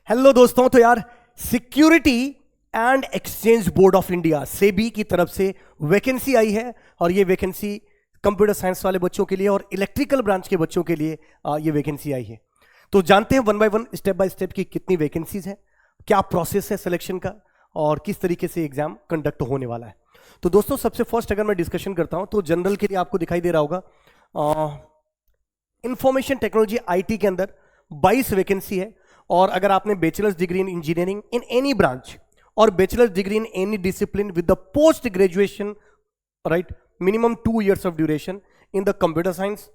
Hello दोस्तों, तो यार security and exchange board of India SEBI की तरफ से वैकेंसी आई है और ये वैकेंसी कंप्यूटर साइंस वाले बच्चों के लिए और इलेक्ट्रिकल ब्रांच के बच्चों के लिए ये वैकेंसी आई है। तो जानते हैं one by one step by step की कितनी वैकेंसीज हैं, क्या प्रोसेस है सिलेक्शन का और किस तरीके से एग्जाम कंडक्ट होने वाला है। तो दोस्तों सबसे फर्स्ट अगर मैं डिस्कशन करता हूं तो जनरल के लिए आपको दिखाई दे रहा होगा इंफॉर्मेशन टेक्नोलॉजी आईटी के अंदर 22 वैकेंसी है। और अगर आपने bachelor's degree in engineering in any branch और bachelor's degree in any discipline with the post graduation right minimum 2 years of duration in the computer science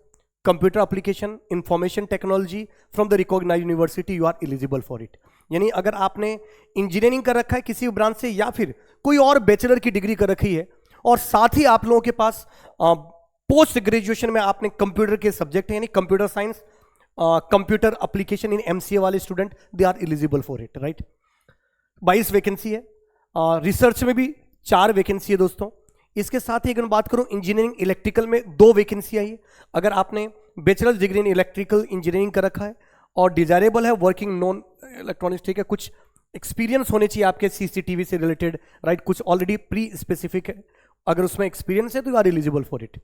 computer application information technology from the recognised university you are eligible for it. यानी अगर आपने engineering कर रखा है किसी branch से या फिर कोई और बैचलर की डिग्री कर रखी है और साथ ही आप लोगों के पास पोस्ट ग्रेजुएशन में आपने कंप्यूटर के सब्जेक्ट है यानी computer science computer application in MCA वाले student they are eligible for it right. 22 vacancy है। रिसर्च में भी 4 वैकेंसी है दोस्तों। इसके साथ ही अगर मैं बात करूं इंजीनियरिंग इलेक्ट्रिकल में 2 वैकेंसी आई है। अगर आपने bachelor's degree in electrical engineering कर रखा है और डिजायरेबल है वर्किंग नॉन इलेक्ट्रॉनिक्स, ठीक है, कुछ एक्सपीरियंस होने चाहिए आपके सीसीटीवी से रिलेटेड राइट, कुछ ऑलरेडी प्री स्पेसिफिक है, अगर उसमें एक्सपीरियंस है तो you are eligible for it.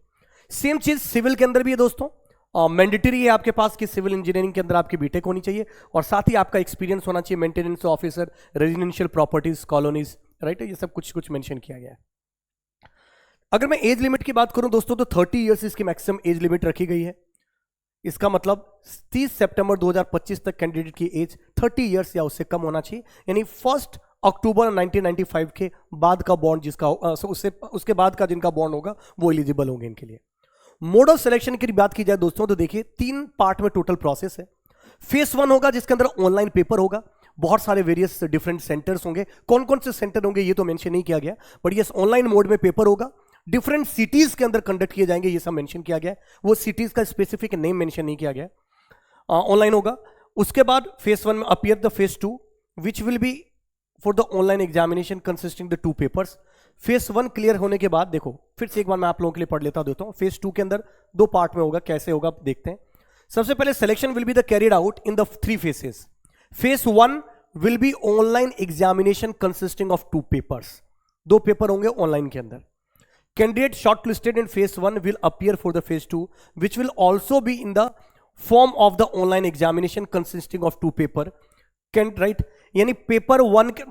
Same चीज सिविल के अंदर भी है दोस्तों। मैंडेटरी है आपके पास कि सिविल इंजीनियरिंग के अंदर आपकी बीटेक होनी चाहिए और साथ ही आपका एक्सपीरियंस होना चाहिए maintenance officer residential properties colonies right, ये सब कुछ कुछ मेंशन किया गया है। अगर मैं एज लिमिट की बात करूं दोस्तों तो 30 इयर्स इसकी मैक्सिमम एज लिमिट रखी गई है। इसका मतलब 30 सितंबर 2025 तक कैंडिडेट की एज 30 इयर्स या उससे कम होना चाहिए, यानी 1 अक्टूबर 1995 के बाद का बॉन्ड जिसका उसके बाद का जिनका बॉन्ड होगा वो एलिजिबल होंगे इनके लिए। मोड ऑफ सिलेक्शन की बात की जाए दोस्तों तो देखिए 3 पार्ट में टोटल प्रोसेस है। फेस 1 होगा जिसके अंदर ऑनलाइन पेपर होगा, बहुत सारे वेरियस डिफरेंट सेंटर्स होंगे, कौन कौन से सेंटर होंगे ये तो मेंशन नहीं किया गया, बट यस ऑनलाइन मोड में पेपर होगा, डिफरेंट सिटीज के अंदर कंडक्ट किए जाएंगे ये सब मेंशन किया गया है, वो सिटीज का स्पेसिफिक नेम मेंशन नहीं किया गया, ऑनलाइन होगा। उसके बाद फेस 1 में appear the face 2 which will be for the online examination consisting the 2 papers. Face 1 clear होने के बाद देखो फिर से एक बार मैं आप लोगों के लिए पढ़ लेता हूं। फेस 2 के अंदर 2 पार्ट में होगा, कैसे होगा देखते हैं। सबसे पहले selection will be the carried out in the 3 phases। Face 1 will be online examination consisting of 2 papers, 2 paper होंगे ऑनलाइन के अंदर। Candidate shortlisted in face 1 will appear for the face 2 which will also be in the form of the online examination consisting of 2 paper right, यानी paper 1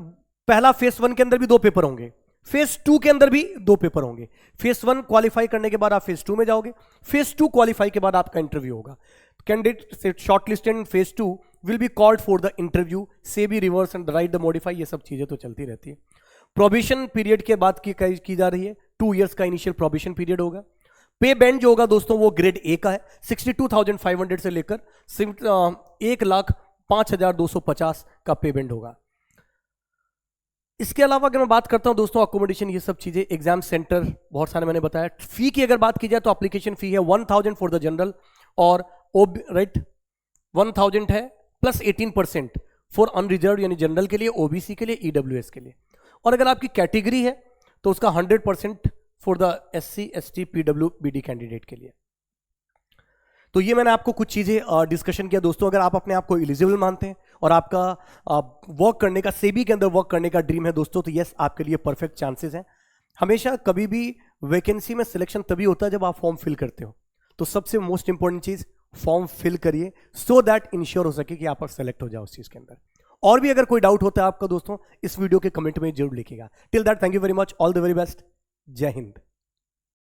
पहला face 1 के अंदर भी 2 paper होंगे, face 2 के अंदर भी 2 पेपर होंगे। फेस 1 क्वालिफाई करने के बाद आप फेस 2 में जाओगे, फेस 2 क्वालिफाई के बाद आपका इंटरव्यू होगा। Candidate shortlisted in face 2 will be called for the interview, से भी reverse and right the modify, ये सब चीजें तो चलती रहती है। प्रोबिशन पीरियड के बाद की जा रही है, 2 years का इनिशियल प्रोबिशन पीरियड होगा। पे बैंड जो होगा दोस्तों वो ग्रेड ए का है, 62,500 से लेकर 1,05,250 का पे बैंड होगा। इसके अलावा अगर मैं बात करता हूं दोस्तों अकोमोडेशन ये सब चीजें, एग्जाम सेंटर बहुत सारे मैंने बताया। फी की अगर बात की जाए तो एप्लीकेशन फी है 1,000 फॉर द जनरल और राइट 1,000 है प्लस 18% फॉर अनरिजर्व यानी जनरल के लिए, ओबीसी के लिए, ईडब्ल्यूएस के लिए। और अगर आपकी कैटेगरी है तो उसका 100% for the SC ST PWBD candidate के लिए। तो ये मैंने आपको कुछ चीजें डिस्कशन किया दोस्तों। अगर आप अपने आप को एलिजिबल मानते हैं और आपका वर्क करने का सेबी के अंदर वर्क करने का ड्रीम है दोस्तों तो यस आपके लिए परफेक्ट चांसेस हैं। हमेशा कभी भी वैकेंसी में सिलेक्शन तभी होता है जब आप फॉर्म फिल करते हो, तो सबसे मोस्ट इंपॉर्टेंट चीज फॉर्म फिल करिए सो दैट इंश्योर हो सके कि आप सेलेक्ट हो जाओ उस चीज के अंदर। और भी अगर कोई डाउट होता है आपका दोस्तों इस वीडियो के कमेंट में जरूर लिखिएगा। Till that thank you very much, all the very best, जय हिंद।